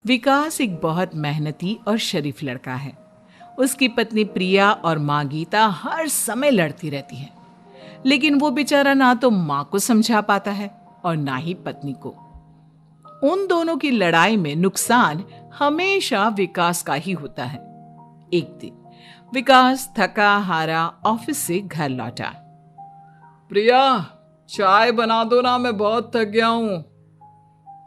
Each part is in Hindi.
विकास एक बहुत मेहनती और शरीफ लड़का है। उसकी पत्नी प्रिया और माँ गीता हर समय लड़ती रहती है, लेकिन वो बेचारा ना तो माँ को समझा पाता है और ना ही पत्नी को। उन दोनों की लड़ाई में नुकसान हमेशा विकास का ही होता है। एक दिन विकास थका हारा ऑफिस से घर लौटा। प्रिया, चाय बना दो ना, मैं बहुत थक गया हूँ।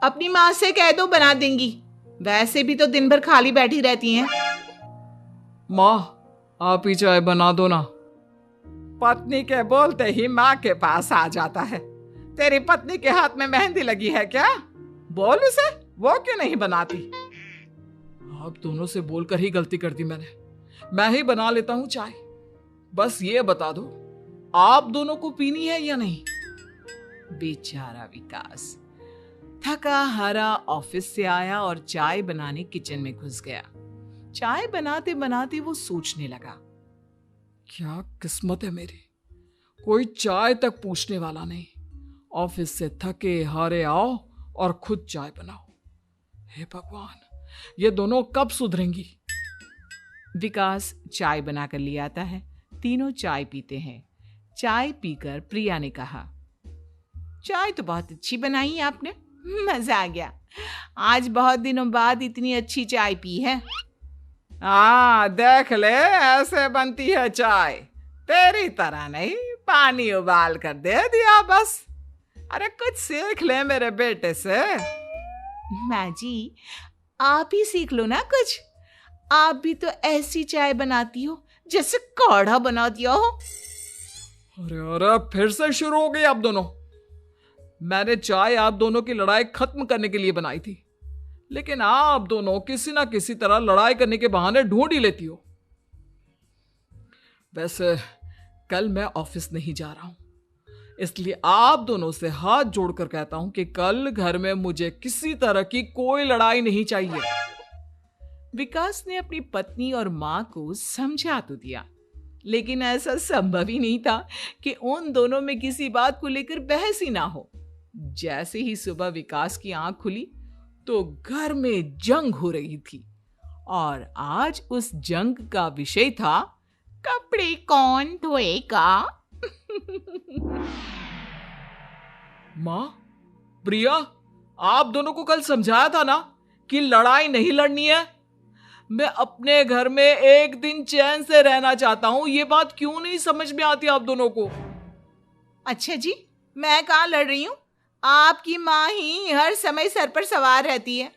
अपनी माँ से कह दो, बना देंगी। वैसे भी तो दिन भर खाली बैठी रहती हैं। माँ, आप ही चाय बना दो ना। पत्नी के बोलते ही माँ के पास आ जाता है। तेरी पत्नी के हाथ में मेहंदी लगी है क्या? बोल उसे, वो क्यों नहीं बनाती? आप दोनों से बोलकर ही गलती कर दी मैंने। मैं ही बना लेता हूँ चाय। बस ये बता दो, आप दोनों को पीनी है या नहीं? बेचारा विकास थका हारा ऑफिस से आया और चाय बनाने किचन में घुस गया। चाय बनाते बनाते वो सोचने लगा, क्या किस्मत है मेरी, कोई चाय तक पूछने वाला नहीं। ऑफिस से थके हारे आओ और खुद चाय बनाओ। हे भगवान, ये दोनों कब सुधरेंगी? विकास चाय बनाकर ले आता है। तीनों चाय पीते हैं। चाय पीकर प्रिया ने कहा, चाय तो बहुत अच्छी बनाई आपने, मजा आ गया। आज बहुत दिनों बाद इतनी अच्छी चाय पी है। देख ले, ऐसे बनती है चाय। तेरी तरह नहीं, पानी उबाल कर दे दिया बस। अरे कुछ सीख ले मेरे बेटे से। माँ जी, आप ही सीख लो ना कुछ। आप भी तो ऐसी चाय बनाती हो जैसे काढ़ा बना दिया हो। अरे अरे, फिर से शुरू हो गई आप दोनों। मैंने चाय आप दोनों की लड़ाई खत्म करने के लिए बनाई थी, लेकिन आप दोनों किसी ना किसी तरह लड़ाई करने के बहाने ढूंढ ही लेती हो। वैसे कल मैं ऑफिस नहीं जा रहा हूं, इसलिए आप दोनों से हाथ जोड़कर कहता हूं कि कल घर में मुझे किसी तरह की कोई लड़ाई नहीं चाहिए। विकास ने अपनी पत्नी और मां को समझा तो दिया, लेकिन ऐसा संभव ही नहीं था कि उन दोनों में किसी बात को लेकर बहस ही ना हो। जैसे ही सुबह विकास की आंख खुली तो घर में जंग हो रही थी, और आज उस जंग का विषय था, कपड़े कौन धोएगा। मां, प्रिया, आप दोनों को कल समझाया था ना कि लड़ाई नहीं लड़नी है। मैं अपने घर में एक दिन चैन से रहना चाहता हूं। ये बात क्यों नहीं समझ में आती आप दोनों को? अच्छा जी, मैं कहाँ लड़ रही हूँ? आपकी माँ ही हर समय सर पर सवार रहती है।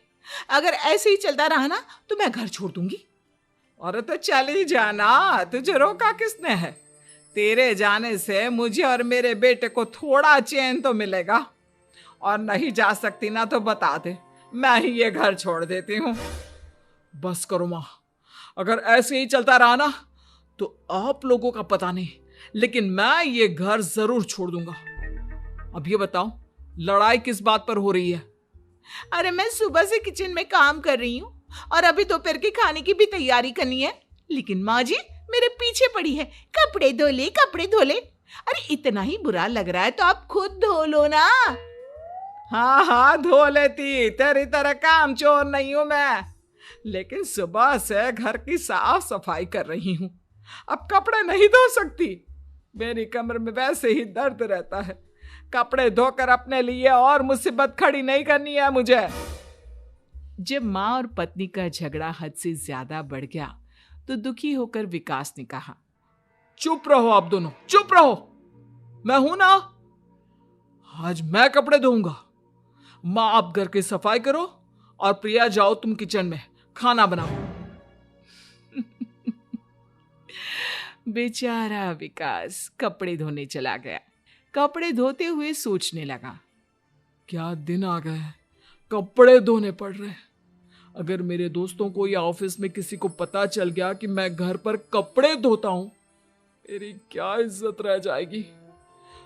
अगर ऐसे ही चलता रहा ना तो मैं घर छोड़ दूंगी। अरे तो चली जाना, तुझे रोका किसने है? तेरे जाने से मुझे और मेरे बेटे को थोड़ा चैन तो मिलेगा। और नहीं जा सकती ना तो बता दे, मैं ही ये घर छोड़ देती हूँ। बस करो मां, अगर ऐसे ही चलता रहा ना तो आप लोगों का पता नहीं, लेकिन मैं ये घर जरूर छोड़ दूंगा। अब ये बताओ, लड़ाई किस बात पर हो रही है? अरे मैं सुबह से किचन में काम कर रही हूँ और अभी दोपहर के खाने की भी तैयारी करनी है, लेकिन माँ जी मेरे पीछे पड़ी है, कपड़े धो ले कपड़े धो ले। अरे इतना ही बुरा लग रहा है तो आप खुद धो लो ना। हाँ धो लेती, तेरी तरह काम चोर नहीं हूं मैं, लेकिन सुबह से घर की साफ सफाई कर रही हूं। अब कपड़े नहीं धो सकती। मेरी कमर में वैसे ही दर्द रहता है। कपड़े धोकर अपने लिए और मुसीबत खड़ी नहीं करनी है मुझे। जब माँ और पत्नी का झगड़ा हद से ज्यादा बढ़ गया तो दुखी होकर विकास ने कहा, चुप रहो आप दोनों, चुप रहो। मैं हूं ना, आज मैं कपड़े धोऊंगा। माँ, आप घर की सफाई करो और प्रिया, जाओ तुम किचन में खाना बनाओ। बेचारा विकास कपड़े धोने चला गया। कपड़े धोते हुए सोचने लगा, क्या दिन आ गए हैं, कपड़े धोने पड़ रहे हैं। अगर मेरे दोस्तों को या ऑफिस में किसी को पता चल गया कि मैं घर पर कपड़े धोता हूं, मेरी क्या इज्जत रह जाएगी।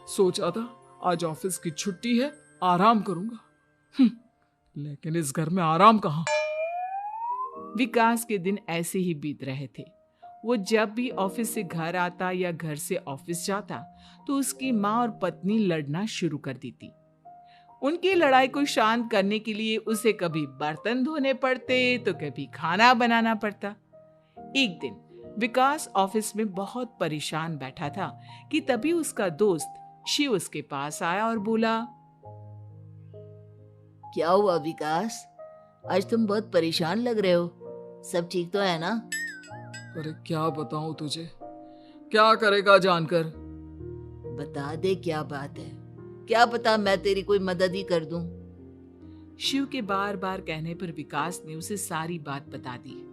सोचा था आज ऑफिस की छुट्टी है, आराम करूंगा, लेकिन इस घर में आराम कहां। विकास के दिन ऐसे ही बीत रहे थे। वो जब भी ऑफिस से घर आता या घर से ऑफिस जाता तो उसकी माँ और पत्नी लड़ना शुरू कर देती। उनकी लड़ाई को शांत करने के लिए उसे कभी बर्तन धोने पड़ते तो कभी खाना बनाना पड़ता। एक दिन विकास ऑफिस में बहुत परेशान बैठा था कि तभी उसका दोस्त शिव उसके पास आया और बोला, क्या हुआ विकास? आज तुम बहुत परेशान लग रहे हो। सब ठीक तो है ना? अरे क्या बताऊं तुझे, क्या करेगा जानकर। बता दे क्या बात है, क्या पता मैं तेरी कोई मदद ही कर दूं। शिव के बार बार कहने पर विकास ने उसे सारी बात बता दी।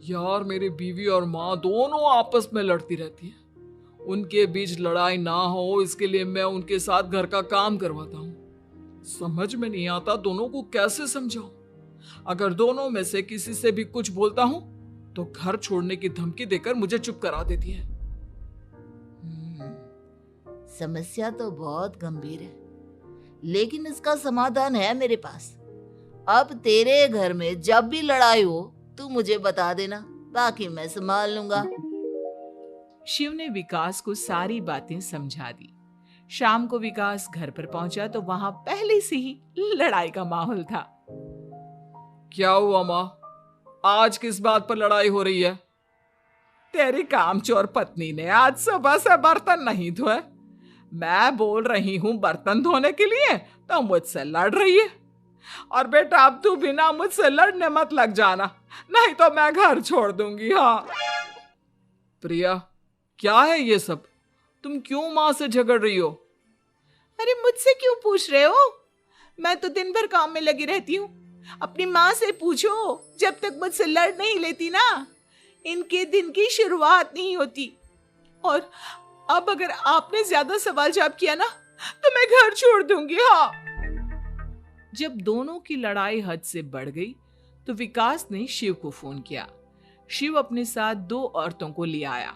यार मेरी बीवी और माँ दोनों आपस में लड़ती रहती है। उनके बीच लड़ाई ना हो इसके लिए मैं उनके साथ घर का काम करवाता हूँ। समझ में नहीं आता दोनों को कैसे समझाऊं। अगर दोनों में से किसी से भी कुछ बोलता हूँ तो घर छोड़ने की धमकी देकर मुझे चुप करा देती है। समस्या तो बहुत गंभीर है, लेकिन इसका समाधान है मेरे पास। अब तेरे घर में जब भी लड़ाई हो तू मुझे बता देना, बाकी मैं संभाल लूंगा। शिव ने विकास को सारी बातें समझा दी। शाम को विकास घर पर पहुंचा तो वहां पहले से ही लड़ाई का माहौल था। क्या हुआ माँ, आज किस बात पर लड़ाई हो रही है? तेरी कामचोर पत्नी ने आज सुबह से बर्तन नहीं धोए। मैं बोल रही हूँ बर्तन धोने के लिए तो मुझसे लड़ रही है। और बेटा अब तू बिना मुझसे लड़ने मत लग जाना, नहीं तो मैं घर छोड़ दूंगी। हाँ प्रिया, क्या है ये सब? तुम क्यों माँ से झगड़ रही हो? अरे मुझसे क्यों पूछ रहे हो? मैं तो दिन भर काम में लगी रहती हूँ। अपनी माँ से पूछो, जब तक मुझसे लड़ नहीं लेती ना इनके दिन की शुरुआत नहीं होती। और अब अगर आपने ज्यादा सवाल जवाब किया ना तो मैं घर छोड़ दूंगी। हाँ। जब दोनों की लड़ाई हद से बढ़ गई तो विकास ने शिव को फोन किया। शिव अपने साथ 2 औरतों को ले आया।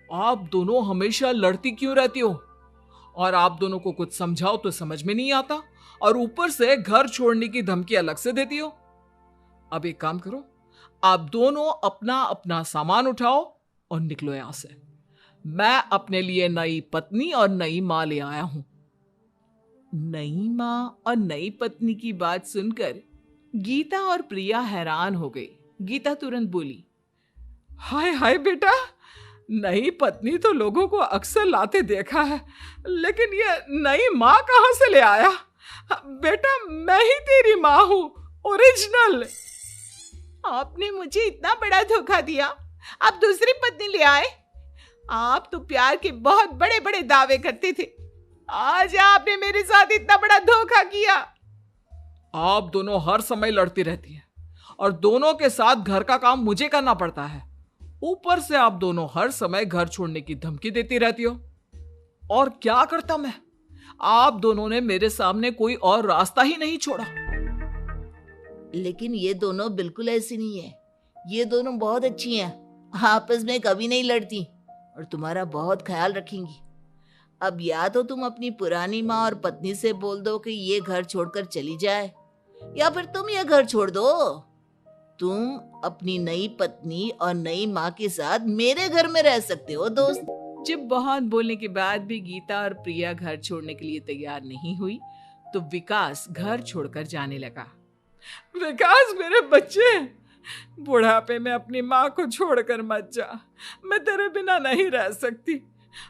आप दोनों हमेशा लड़ती क्यों रहती हो? और आप दोनों को कुछ समझाओ तो समझ में नहीं आता, और ऊपर से घर छोड़ने की धमकी अलग से देती हो। अब एक काम करो, आप दोनों अपना अपना सामान उठाओ और निकलो यहां से। मैं अपने लिए नई पत्नी और नई मां ले आया हूं। नई मां और नई पत्नी की बात सुनकर गीता और प्रिया हैरान हो गई। गीता तुरंत बोली, हाय हाय बेटा, नई पत्नी तो लोगों को अक्सर लाते देखा है, लेकिन ये नई माँ कहाँ से ले आया? बेटा मैं ही तेरी माँ हूँ, ओरिजिनल। आपने मुझे इतना बड़ा धोखा दिया, आप दूसरी पत्नी ले आए। आप तो प्यार के बहुत बड़े बड़े दावे करते थे, आज आपने मेरे साथ इतना बड़ा धोखा किया। आप दोनों हर समय लड़ती रहती हैं और दोनों के साथ घर का काम मुझे करना पड़ता है। ऊपर से आप दोनों हर समय घर छोड़ने की धमकी देती रहती हो। और क्या करता मैं? आप दोनों ने मेरे सामने कोई और रास्ता ही नहीं छोड़ा। लेकिन ये दोनों बिल्कुल ऐसी नहीं है। ये दोनों बहुत अच्छी हैं, आपस में कभी नहीं लड़ती और तुम्हारा बहुत ख्याल रखेंगी। अब या तो तुम अपनी पुरानी माँ और पत्नी से बोल दो कि ये घर छोड़कर चली जाए, या फिर तुम ये घर छोड़ दो। तुम अपनी नई पत्नी और नई माँ के साथ मेरे घर में रह सकते हो दोस्त। जब बहुत बोलने के बाद भी गीता और प्रिया घर छोड़ने के लिए तैयार नहीं हुई तो विकास घर छोड़कर जाने लगा। विकास मेरे बच्चे, बुढ़ापे में अपनी माँ को छोड़कर मत जा, मैं तेरे बिना नहीं रह सकती।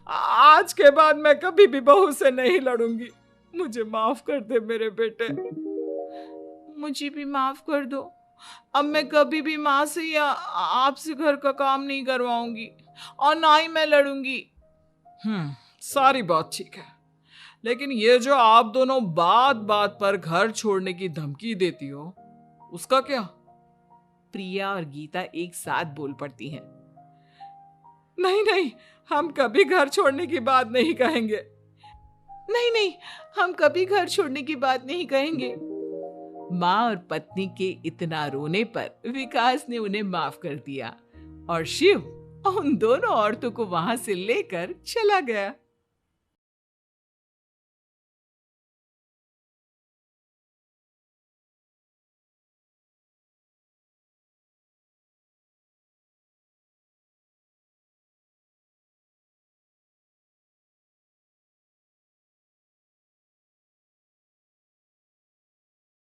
आज के बाद मैं कभी भी बहू से नहीं लड़ूंगी। मुझे माफ कर दे मेरे बेटे। मुझे भी माफ कर दो। अब मैं कभी भी माँ से या आपसे घर का काम नहीं करवाऊंगी और ना ही मैं लड़ूंगी। सारी बात ठीक है, लेकिन ये जो आप दोनों बात बात पर घर छोड़ने की धमकी देती हो, उसका क्या? प्रिया और गीता एक साथ बोल पड़ती हैं। नहीं नहीं, हम कभी घर छोड़ने की बात नहीं कहेंगे। नहीं नहीं, हम कभी घर छोड़ने की बात नहीं कहेंगे। माँ और पत्नी के इतना रोने पर विकास ने उन्हें माफ कर दिया और शिव उन दोनों औरतों को वहां से लेकर चला गया।